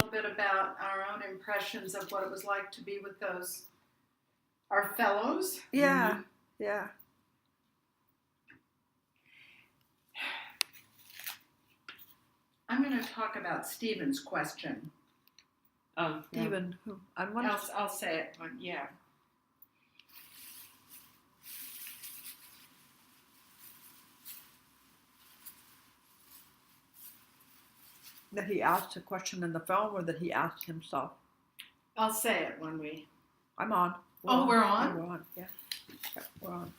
little bit about our own impressions of what it was like to be with our fellows. Yeah, yeah. I'm going to talk about Stephen's question. Oh, Stephen, who I'll say it. Yeah. that he asked a question in the film, or that he asked himself. I'll say it when we... I'm on. We're on? We're on, yeah. We're on.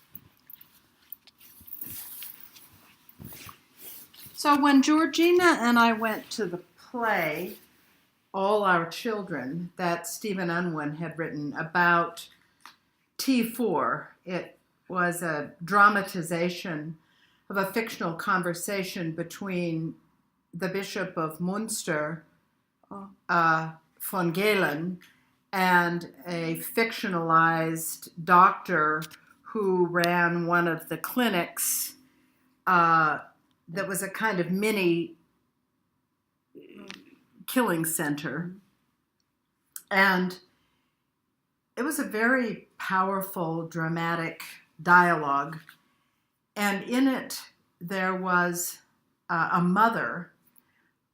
So when Georgina and I went to the play, All Our Children, that Stephen Unwin had written about T4, it was a dramatization of a fictional conversation between the Bishop of Munster, von Galen, and a fictionalized doctor who ran one of the clinics that was a kind of mini killing center. And it was a very powerful, dramatic dialogue. And in it, there was a mother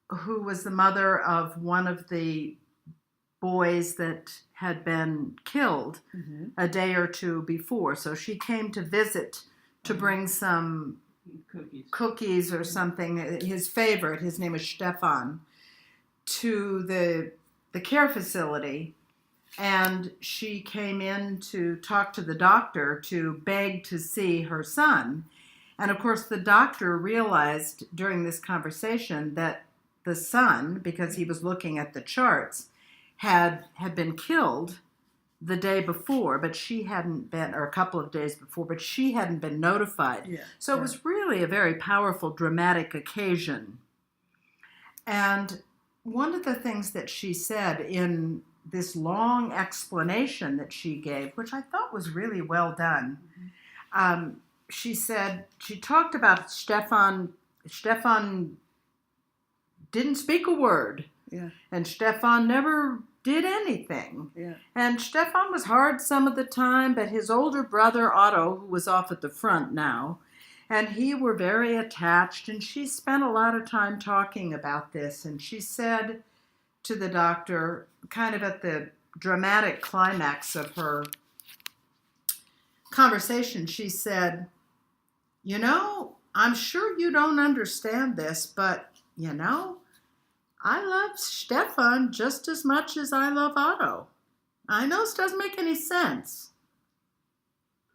who was the mother of one of the boys that had been killed a day or two before. So she came to visit to bring some cookies or something, his favorite, his name is Stefan, to the care facility. And she came in to talk to the doctor to beg to see her son. And of course, the doctor realized during this conversation that the son, because he was looking at the charts, had been killed the day before, but she hadn't been, or a couple of days before, but she hadn't been notified. Yeah, so it was really a very powerful, dramatic occasion. And one of the things that she said in this long explanation that she gave, which I thought was really well done, she said, she talked about Stefan didn't speak a word. Yeah. And Stefan never did anything. Yeah. And Stefan was hard some of the time, but his older brother Otto, who was off at the front now, and he were very attached, and she spent a lot of time talking about this. And she said to the doctor, kind of at the dramatic climax of her conversation, she said, "You know, I'm sure you don't understand this, but, you know, I love Stefan just as much as I love Otto. I know this doesn't make any sense,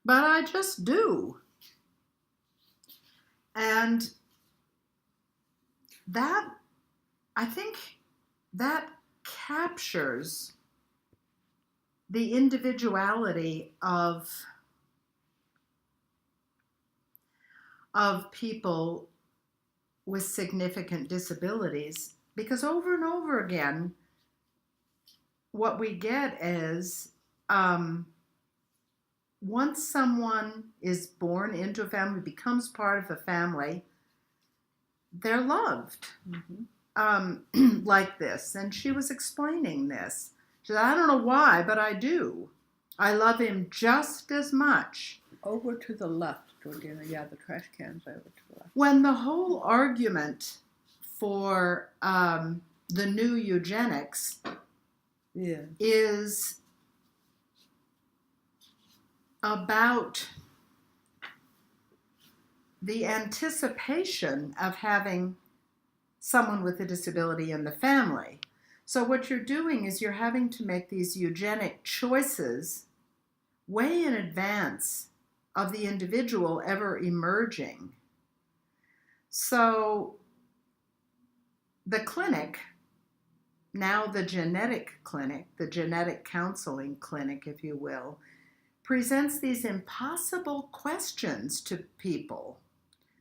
but I just do." And that, I think, that captures the individuality of people with significant disabilities. Because over and over again, what we get is once someone is born into a family, becomes part of a family, they're loved like this. And she was explaining this. She said, "I don't know why, but I do. I love him just as much." Over to the left, Georgina. Yeah, the trash can's over to the left. When the whole argument for the new eugenics is about the anticipation of having someone with a disability in the family. So what you're doing is you're having to make these eugenic choices way in advance of the individual ever emerging. So the clinic, now the genetic clinic, the genetic counseling clinic, if you will, presents these impossible questions to people.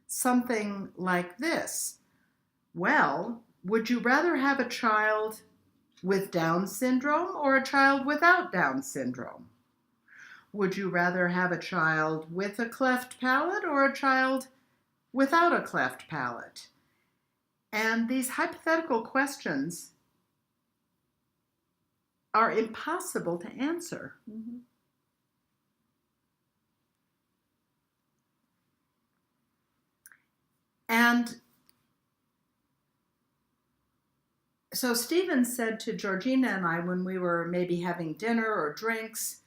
Something like this: well, would you rather have a child with Down syndrome or a child without Down syndrome? Would you rather have a child with a cleft palate or a child without a cleft palate? And these hypothetical questions are impossible to answer. Mm-hmm. And so Stephen said to Georgina and I when we were maybe having dinner or drinks,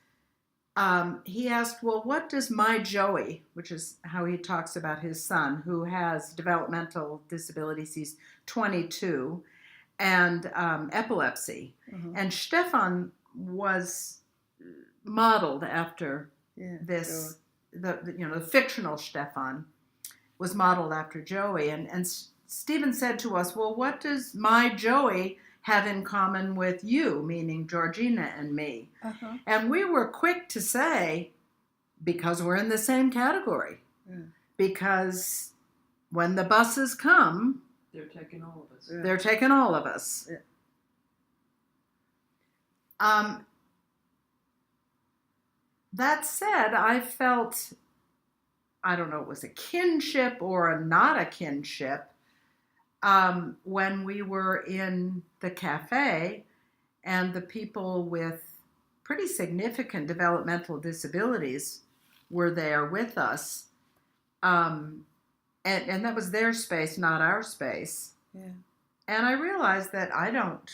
he asked, well, what does my Joey, which is how he talks about his son, who has developmental disabilities, he's 22, and epilepsy. Uh-huh. And Stefan was modeled after this, sure. the fictional Stefan was modeled after Joey. And Stephen said to us, well, what does my Joey have in common with you, meaning Georgina and me? Uh-huh. And we were quick to say, because we're in the same category. Yeah. Because when the buses come, they're taking all of us. Yeah. they're taking all of us. Yeah. That said, I felt, I don't know, it was a kinship or not a kinship, when we were in the cafe and the people with pretty significant developmental disabilities were there with us. And that was their space, not our space. Yeah. And I realized that I don't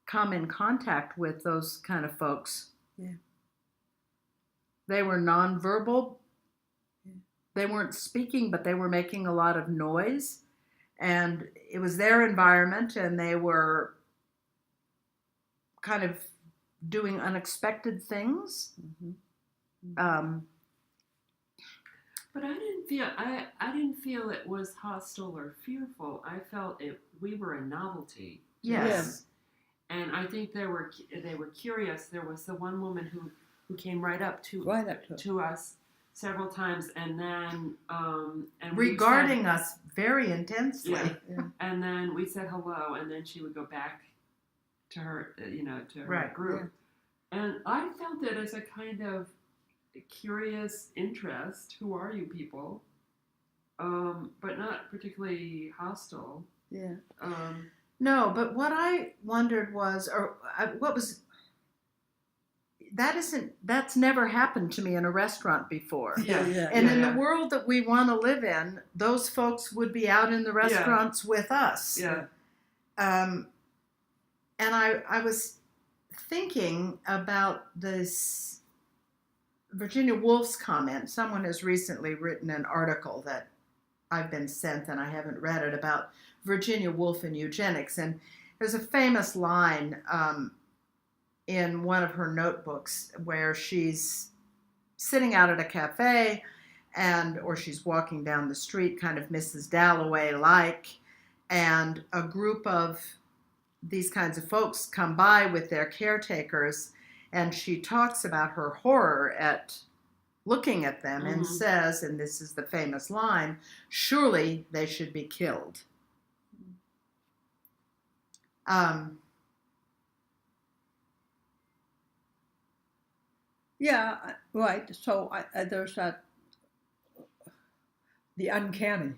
come in contact with those kind of folks. Yeah. They were nonverbal. Yeah. They weren't speaking, but they were making a lot of noise. And it was their environment, and they were kind of doing unexpected things. Mm-hmm. But I didn't feel it was hostile or fearful. I felt we were a novelty. Yes. And I think they were curious. There was the one woman who came right up to us several times, and then and regarding us very intensely. Yeah. Yeah. And then we said hello, and then she would go back to her, to her Right. group. Yeah. And I felt it as a kind of curious interest. Who are you people? But not particularly hostile. Yeah. No, but what I wondered was, that's never happened to me in a restaurant before. Yeah. Yeah. And in Yeah. the world that we want to live in, those folks would be out in the restaurants with us. Yeah. And I was thinking about this Virginia Woolf's comment. Someone has recently written an article that I've been sent and I haven't read it, about Virginia Woolf and eugenics. And there's a famous line in one of her notebooks where she's sitting out at a cafe or she's walking down the street, kind of Mrs. Dalloway-like, and a group of these kinds of folks come by with their caretakers, and she talks about her horror at looking at them and says, and this is the famous line, surely they should be killed. Yeah, right. So there's the uncanny.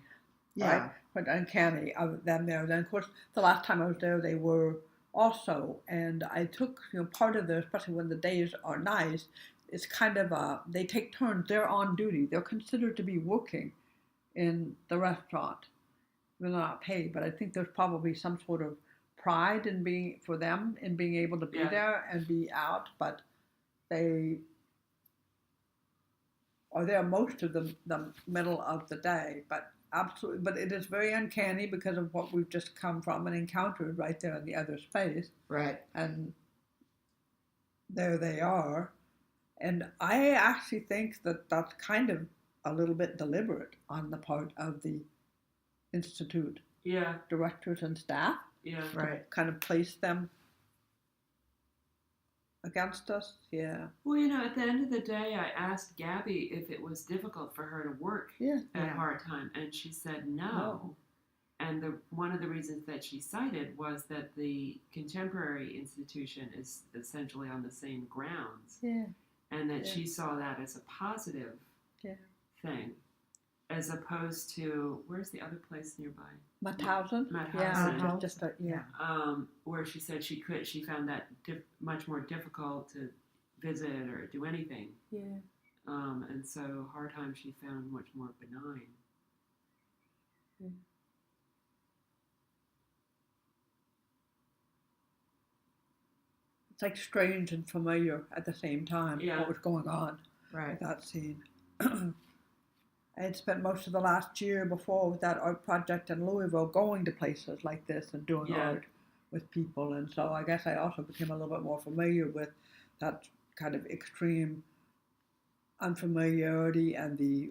Yeah. Right? But uncanny of them there. Then, of course, the last time I was there, they were also, and I took, part of the, especially when the days are nice, it's kind of they take turns. They're on duty. They're considered to be working in the restaurant. They're not paid, but I think there's probably some sort of pride in being able to be there and be out. But they are there most of the middle of the day. But absolutely, but it is very uncanny because of what we've just come from and encountered right there in the other space. Right. And there they are. And I actually think that that's kind of a little bit deliberate on the part of the Institute directors and staff. Yeah. Right. Kind of place them against us. Yeah. Well, at the end of the day, I asked Gabby if it was difficult for her to work at Hartheim, and she said no. And one of the reasons that she cited was that the contemporary institution is essentially on the same grounds. Yeah. And that she saw that as a positive thing. as opposed to, where's the other place nearby? Mauthausen? Mauthausen. Yeah, just yeah. Where she said she found that much more difficult to visit or do anything. Yeah. And so Hartheim she found much more benign. Yeah. It's like strange and familiar at the same time, what was going on with that scene. I had spent most of the last year before with that art project in Louisville going to places like this and doing art with people. And so I guess I also became a little bit more familiar with that kind of extreme unfamiliarity and the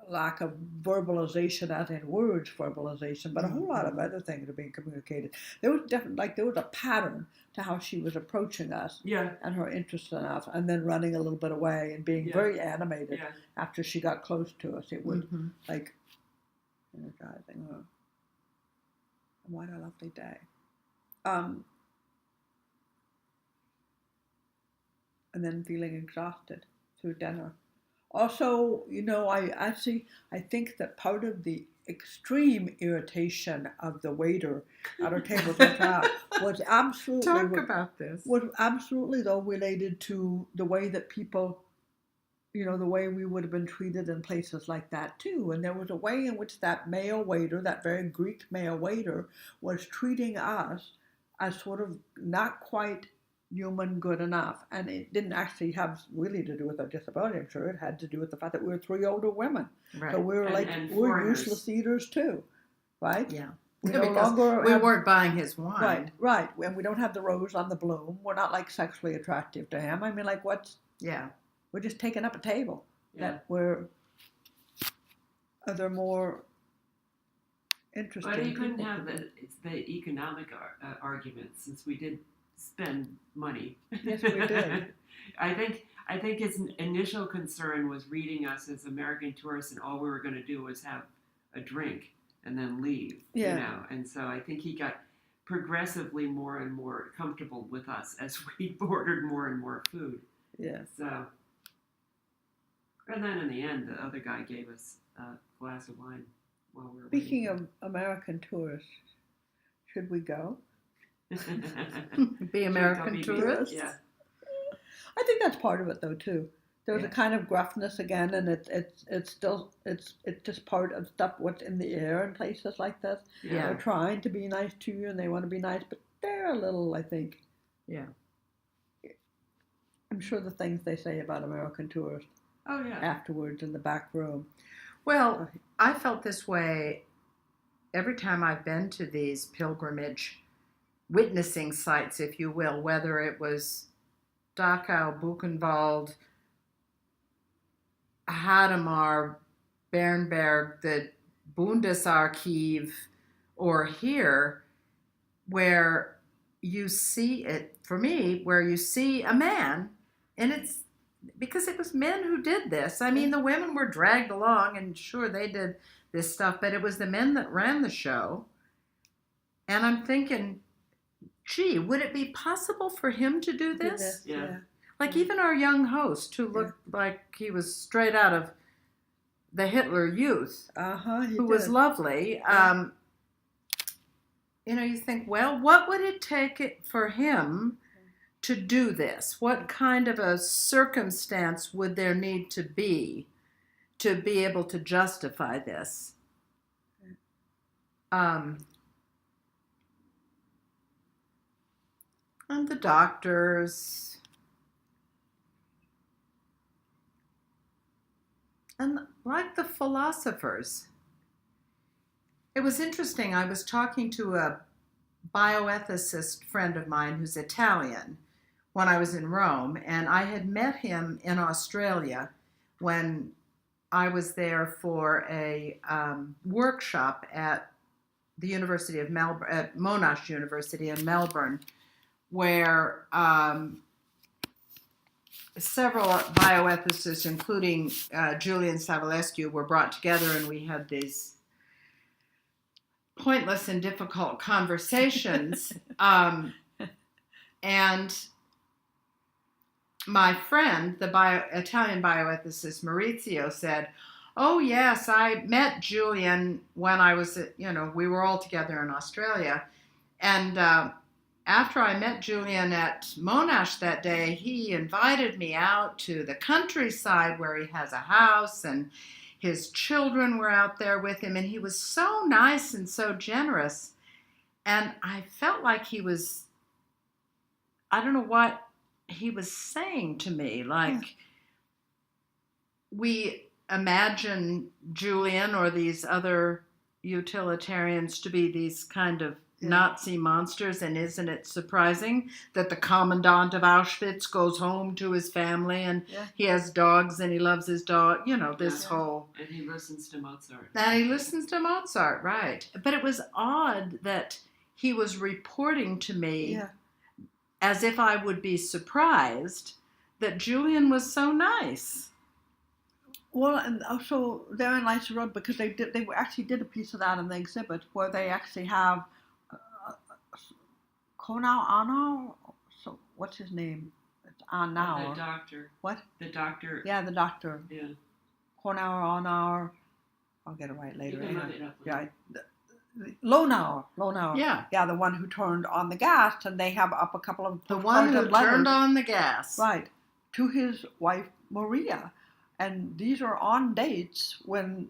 lack of verbalization, as in words verbalization, but a whole lot of other things are being communicated. There was there was a pattern to how she was approaching us and her interest in us, and then running a little bit away and being very animated after she got close to us. It was like energizing her. And what a lovely day. And then feeling exhausted through dinner. Also, I think that part of the extreme irritation of the waiter at our table was absolutely though related to the way that people, the way we would have been treated in places like that too. And there was a way in which that male waiter, that very Greek male waiter, was treating us as sort of not quite human good enough. And it didn't actually have really to do with our disability. I'm sure it had to do with the fact that we were three older women. Right. So we were we're useless eaters too, right? Yeah. We weren't buying his wine. Right. And we don't have the rose on the bloom. We're not like sexually attractive to him. I mean, like we're just taking up a table that they're more interesting. But you couldn't have the economic argument, since we did spend money. Yes, we did. I think his initial concern was reading us as American tourists, and all we were going to do was have a drink and then leave. And so I think he got progressively more and more comfortable with us as we ordered more and more food. Yeah. So, and then in the end, the other guy gave us a glass of wine while we were Speaking of American tourists, should we go? Be American tourists? Yeah. I think that's part of it though too. There's a kind of gruffness again, and it's just part of stuff what's in the air in places like this. Yeah. They're trying to be nice to you and they want to be nice, but they're a little, I think. Yeah. I'm sure the things they say about American tourists afterwards in the back room. Well, I felt this way every time I've been to these pilgrimage witnessing sites, if you will, whether it was Dachau, Buchenwald, Hadamar, Bernberg, the Bundesarchiv, or here, where you see it, for me, where you see a man, and it's because it was men who did this. I mean, the women were dragged along, and sure, they did this stuff, but it was the men that ran the show. And I'm thinking, gee, would it be possible for him to do this? Yeah. Like even our young host, who looked like he was straight out of the Hitler Youth, who was lovely. You think, well, what would it take for him to do this? What kind of a circumstance would there need to be able to justify this? And the doctors, and like the philosophers. It was interesting. I was talking to a bioethicist friend of mine who's Italian when I was in Rome, and I had met him in Australia when I was there for a workshop at the University of Melbourne, at Monash University in Melbourne, where several bioethicists, including Julian Savulescu, were brought together, and we had these pointless and difficult conversations. And my friend, the Italian bioethicist Maurizio, said, Oh, yes. I met Julian when I was, we were all together in Australia. And after I met Julian at Monash that day, he invited me out to the countryside where he has a house, and his children were out there with him. And he was so nice and so generous. And I felt like he was, I don't know what he was saying to me. Like, we imagine Julian or these other utilitarians to be these kind of Nazi monsters, and isn't it surprising that the commandant of Auschwitz goes home to his family and he has dogs and he loves his dog, this whole... And he listens to Mozart. And he listens to Mozart, right. But it was odd that he was reporting to me as if I would be surprised that Julian was so nice. Well, and also they're in Lights Road because they actually did a piece of that in the exhibit where they actually have Konau Anau. So what's his name? It's Anau. The doctor. What? The doctor. Yeah, the doctor. Yeah. Konau Anau. I'll get it right later. You can look it up. Yeah. Lonauer. Yeah, the one who turned on the gas, and they have up a couple of the one who turned on the gas. Right. To his wife Maria. And these are on dates when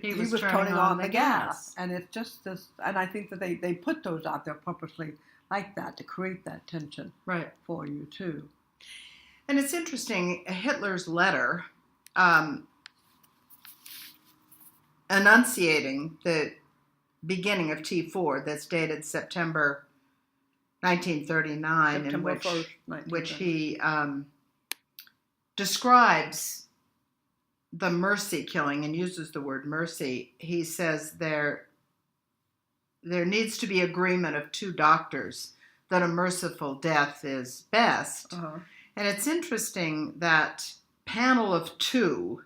he was turning on the gas. And it's just this, and I think that they put those out there purposely like that to create that tension for you too. And it's interesting, Hitler's letter enunciating the beginning of T4 that's dated September 1939, September in 1st, which he describes the mercy killing and uses the word mercy. He says there needs to be agreement of two doctors that a merciful death is best. And it's interesting that panel of two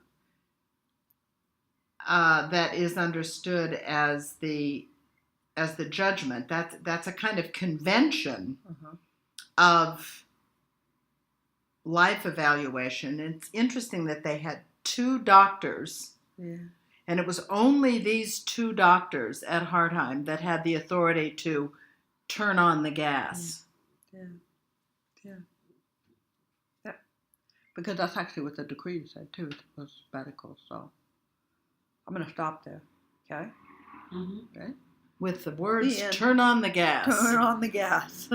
that is understood as the judgment. That's a kind of convention of life evaluation. And it's interesting that they had two doctors, and it was only these two doctors at Hartheim that had the authority to turn on the gas. Yeah. Because that's actually what the decree said too. It was sabbatical. So I'm going to stop there. Okay. With the words, turn on the gas. Turn on the gas.